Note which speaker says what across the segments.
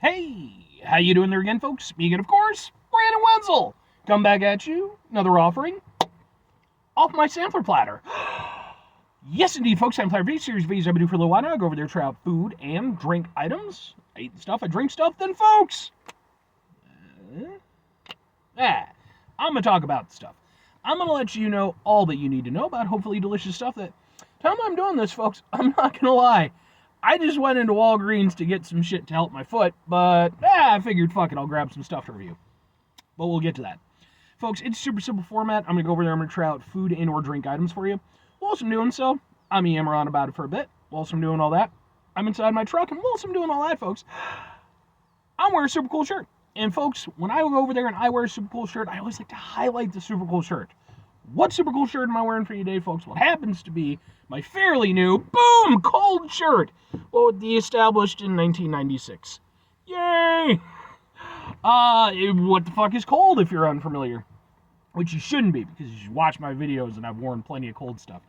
Speaker 1: Hey, how you doing there again, folks? Speaking, of course, Brandon Wenzel. Come back at you, another offering off my sampler platter. Yes, indeed, folks. I'm Platter series videos I've been doing for a little while now. I go over there, try out food and drink items. I eat stuff, I drink stuff. Then, folks, I'm gonna talk about stuff. I'm gonna let you know all that you need to know about hopefully delicious stuff. That time I'm doing this, folks, I'm not gonna lie. I just went into Walgreens to get some shit to help my foot, but I figured, fuck it, I'll grab some stuff to review. But we'll get to that. Folks, it's super simple format. I'm going to go over there, I'm going to try out food and or drink items for you. Whilst I'm doing so, I'm yammer on about it for a bit. Whilst I'm doing all that, I'm inside my truck, and whilst I'm doing all that, folks, I'm wearing a super cool shirt. And folks, when I go over there and I wear a super cool shirt, I always like to highlight the super cool shirt. What super cool shirt am I wearing for you today, folks? What happens to be my fairly new, boom, cold shirt. Well, established in 1996. Yay! What the fuck is cold if you're unfamiliar? Which you shouldn't be, because you watch my videos and I've worn plenty of cold stuff.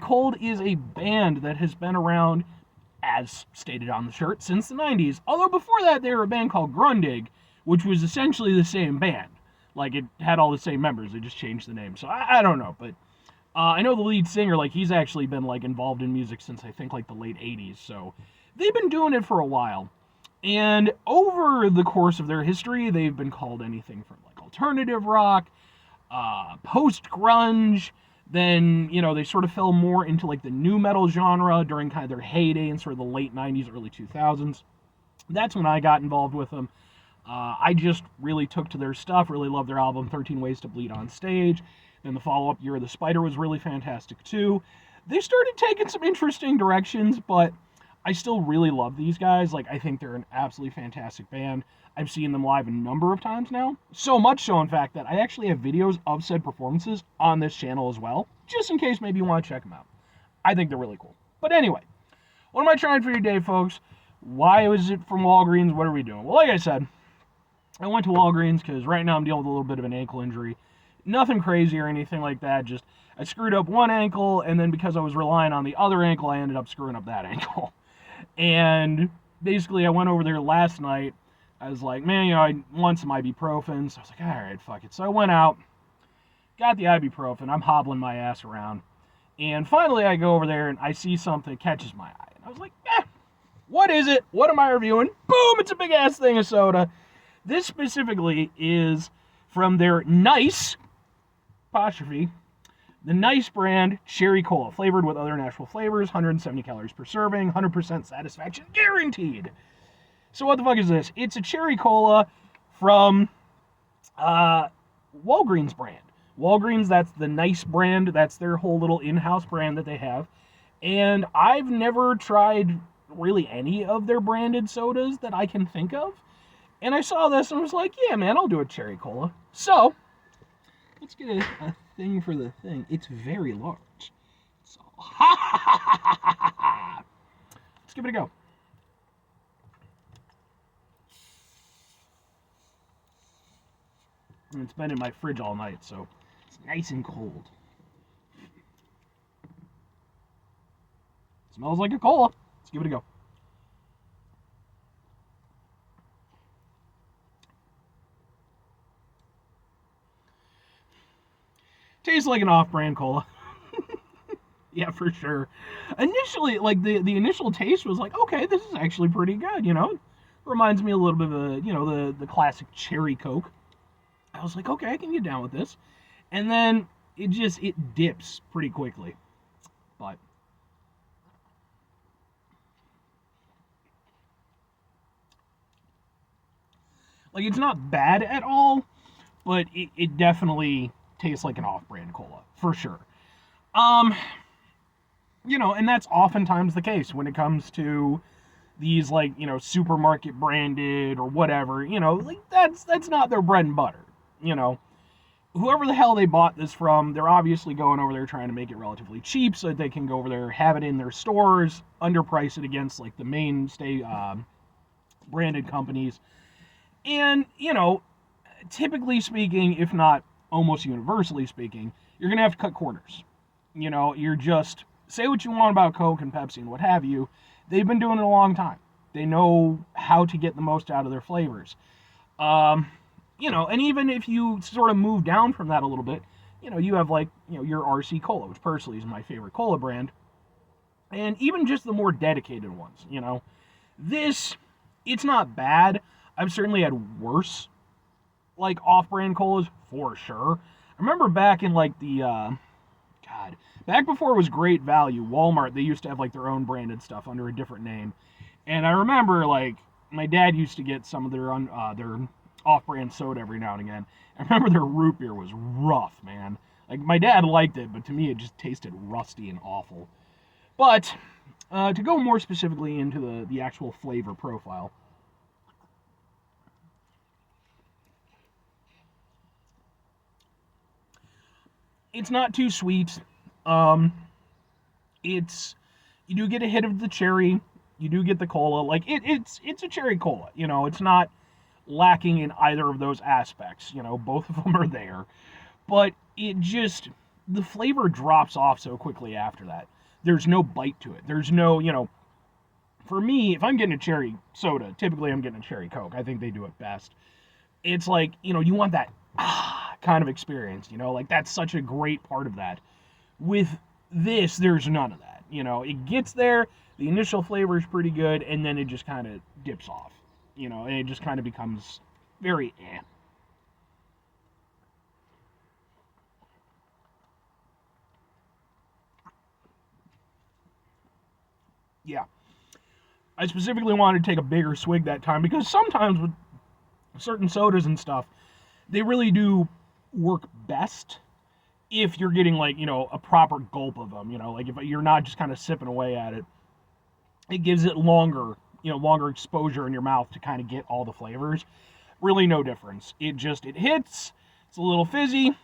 Speaker 1: Cold is a band that has been around, as stated on the shirt, since the 90s. Although before that, they were a band called Grundig, which was essentially the same band. Like, it had all the same members, they just changed the name. So, I don't know, but I know the lead singer, like, he's actually been, like, involved in music since, I think, like, the late 80s. So, they've been doing it for a while. And over the course of their history, they've been called anything from, like, alternative rock, post-grunge. Then, you know, they sort of fell more into, like, the nu metal genre during kind of their heyday in sort of the late 90s, early 2000s. That's when I got involved with them. I just really took to their stuff, really loved their album 13 Ways to Bleed on Stage. Then the follow-up, Year of the Spider, was really fantastic too. They started taking some interesting directions, but I still really love these guys. Like, I think they're an absolutely fantastic band. I've seen them live a number of times now. So much so, in fact, that I actually have videos of said performances on this channel as well, just in case maybe you want to check them out. I think they're really cool. But anyway, what am I trying for you today, folks? Why was it from Walgreens? What are we doing? Well, like I said, I went to Walgreens because right now I'm dealing with a little bit of an ankle injury. Nothing crazy or anything like that, just I screwed up one ankle, and then because I was relying on the other ankle, I ended up screwing up that ankle. And basically, I went over there last night. I was like, man, you know, I want some ibuprofen. So I was like, all right, fuck it. So I went out, got the ibuprofen. I'm hobbling my ass around. And finally, I go over there, and I see something that catches my eye. And I was like, what is it? What am I reviewing? Boom, it's a big-ass thing of soda. This specifically is from their Nice, apostrophe, the Nice brand Cherry Cola, flavored with other natural flavors, 170 calories per serving, 100% satisfaction guaranteed. So what the fuck is this? It's a Cherry Cola from Walgreens brand. Walgreens, that's the Nice brand. That's their whole little in-house brand that they have. And I've never tried really any of their branded sodas that I can think of. And I saw this and was like, yeah, man, I'll do a Cherry Cola. So, let's get a thing for the thing. It's very large. So, let's give it a go. And it's been in my fridge all night, so it's nice and cold. Smells like a cola. Let's give it a go. Tastes like an off-brand cola. Yeah, for sure. Initially, like, the initial taste was like, okay, this is actually pretty good, you know? Reminds me a little bit of a, you know, the classic cherry Coke. I was like, okay, I can get down with this. And then it dips pretty quickly. But like, it's not bad at all, but it definitely tastes like an off-brand cola, for sure. You know, and that's oftentimes the case when it comes to these, like, you know, supermarket branded or whatever, you know, like, that's not their bread and butter, you know. Whoever the hell they bought this from, they're obviously going over there trying to make it relatively cheap so that they can go over there, have it in their stores, underprice it against, like, the mainstay branded companies. And, you know, typically speaking, if not almost universally speaking, you're going to have to cut corners. You know, you're just, say what you want about Coke and Pepsi and what have you, they've been doing it a long time. They know how to get the most out of their flavors. And even if you sort of move down from that a little bit, you have like, your RC Cola, which personally is my favorite cola brand. And even just the more dedicated ones, This, it's not bad. I've certainly had worse, like, off-brand colas, for sure. I remember back in, like, back before it was Great Value, Walmart, they used to have, like, their own branded stuff under a different name. And I remember, like, my dad used to get some of their off-brand soda every now and again. I remember their root beer was rough, man. Like, my dad liked it, but to me it just tasted rusty and awful. But, to go more specifically into the actual flavor profile, it's not too sweet. It's You do get a hit of the cherry. You do get the cola. Like, it's a cherry cola. It's not lacking in either of those aspects. Both of them are there, but the flavor drops off so quickly after that. There's no bite to it. There's no, for me, if I'm getting a cherry soda, typically I'm getting a cherry Coke. I think they do it best. It's like, you want that kind of experience, like that's such a great part of that. With this, there's none of that. It gets there, the initial flavor is pretty good, and then it just kind of dips off, and it just kind of becomes very eh. Yeah. I specifically wanted to take a bigger swig that time because sometimes with certain sodas and stuff, they really do work best if you're getting like, a proper gulp of them, like if you're not just kind of sipping away at it. It gives it longer exposure in your mouth to kind of get all the flavors. Really no difference. It hits, it's a little fizzy,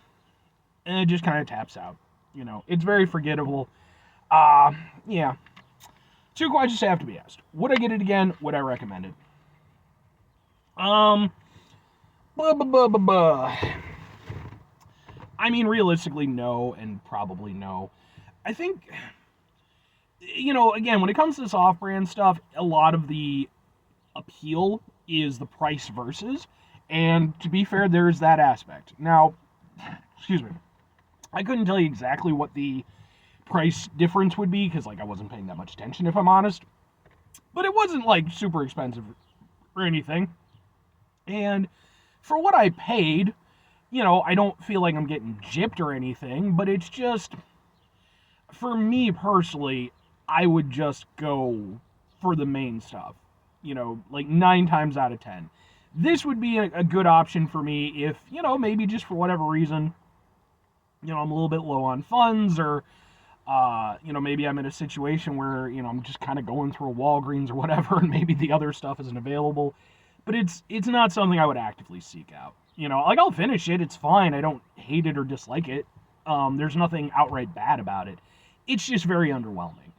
Speaker 1: and it just kind of taps out. It's very forgettable. Yeah. Two questions have to be asked. Would I get it again? Would I recommend it? Blah, blah, blah, blah, blah. I mean, realistically, no, and probably no. I think, again, when it comes to this off-brand stuff, a lot of the appeal is the price versus, and to be fair, there's that aspect. Now, excuse me, I couldn't tell you exactly what the price difference would be because, like, I wasn't paying that much attention, if I'm honest. But it wasn't, like, super expensive or anything. And for what I paid, I don't feel like I'm getting gypped or anything, but it's just, for me personally, I would just go for the main stuff, like 9 times out of 10. This would be a good option for me if, maybe just for whatever reason, I'm a little bit low on funds, or maybe I'm in a situation where, I'm just kind of going through a Walgreens or whatever, and maybe the other stuff isn't available. But it's not something I would actively seek out. Like, I'll finish it. It's fine. I don't hate it or dislike it. There's nothing outright bad about it. It's just very underwhelming.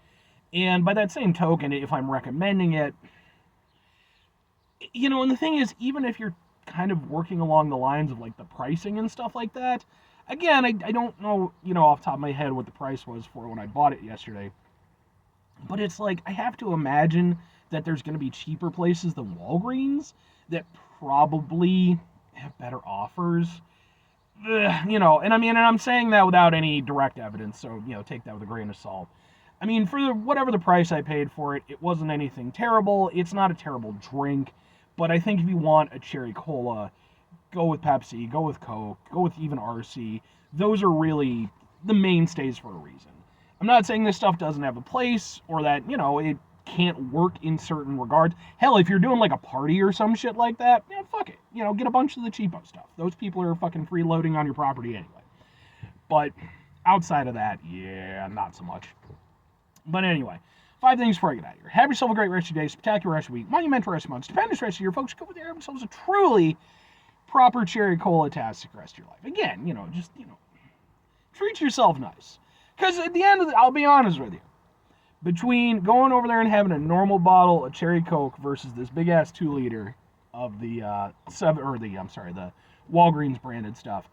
Speaker 1: And by that same token, if I'm recommending it, and the thing is, even if you're kind of working along the lines of, like, the pricing and stuff like that, again, I don't know, off the top of my head what the price was for when I bought it yesterday. But it's like, I have to imagine that there's going to be cheaper places than Walgreens that probably have better offers. And I'm saying that without any direct evidence, so, take that with a grain of salt. I mean, for whatever the price I paid for it, it wasn't anything terrible. It's not a terrible drink, but I think if you want a cherry cola, go with Pepsi, go with Coke, go with even RC. Those are really the mainstays for a reason. I'm not saying this stuff doesn't have a place or that, it can't work in certain regards. Hell, if you're doing like a party or some shit like that, fuck it. Get a bunch of the cheapo stuff. Those people are fucking freeloading on your property anyway. But outside of that, yeah, not so much. But anyway, 5 things before I get out of here. Have yourself a great rest of your day, spectacular rest of your week, monumental rest of your month, stupendous rest of your folks. Go over there, have yourselves a truly proper cherry cola-tastic rest of your life. Again, just, treat yourself nice. Because at the end of I'll be honest with you, between going over there and having a normal bottle of cherry Coke versus this big ass 2-liter of the the Walgreens branded stuff,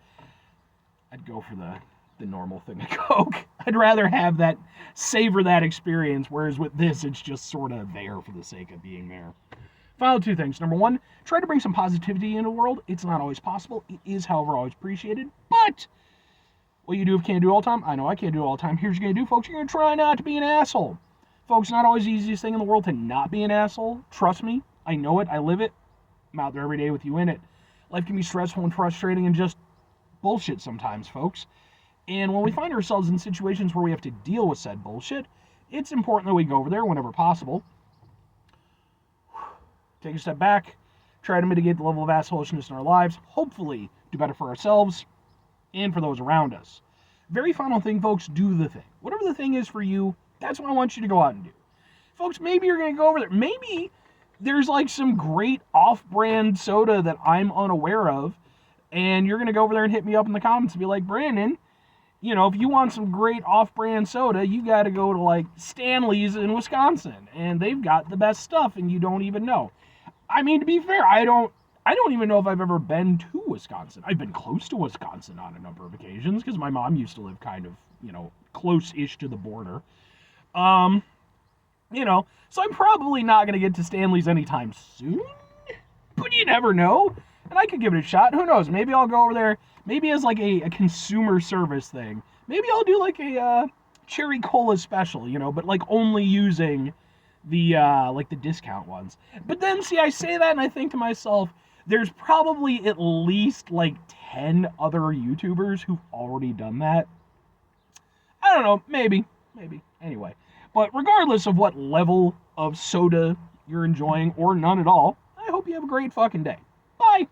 Speaker 1: I'd go for the the normal thing of Coke. I'd rather have that, savor that experience, whereas with this, it's just sort of there for the sake of being there. Final two things. Number one, try to bring some positivity into the world. It's not always possible. It is, however, always appreciated. But what you do if you can't do it all the time, I know I can't do it all the time. Here's what you're going to do, folks. You're going to try not to be an asshole. Folks, not always the easiest thing in the world to not be an asshole. Trust me. I know it. I live it. I'm out there every day with you in it. Life can be stressful and frustrating and just bullshit sometimes, folks. And when we find ourselves in situations where we have to deal with said bullshit, it's important that we go over there whenever possible. Take a step back, try to mitigate the level of assholishness in our lives, hopefully do better for ourselves and for those around us. Very final thing, folks, do the thing. Whatever the thing is for you, that's what I want you to go out and do. Folks, maybe you're going to go over there. Maybe there's like some great off-brand soda that I'm unaware of, and you're going to go over there and hit me up in the comments and be like, Brandon, you know, if you want some great off-brand soda, you got to go to like Stanley's in Wisconsin, and they've got the best stuff, and you don't even know. I mean, to be fair, I don't even know if I've ever been to Wisconsin. I've been close to Wisconsin on a number of occasions because my mom used to live kind of, you know, close-ish to the border. You know, so I'm probably not going to get to Stanley's anytime soon, but you never know, and I could give it a shot. Who knows? Maybe I'll go over there, maybe as like a consumer service thing. Maybe I'll do like a cherry cola special, you know, but like only using the like the discount ones. But then, see, I say that and I think to myself, there's probably at least like 10 other YouTubers who've already done that. I don't know, maybe. Anyway, but regardless of what level of soda you're enjoying or none at all, I hope you have a great fucking day. Bye!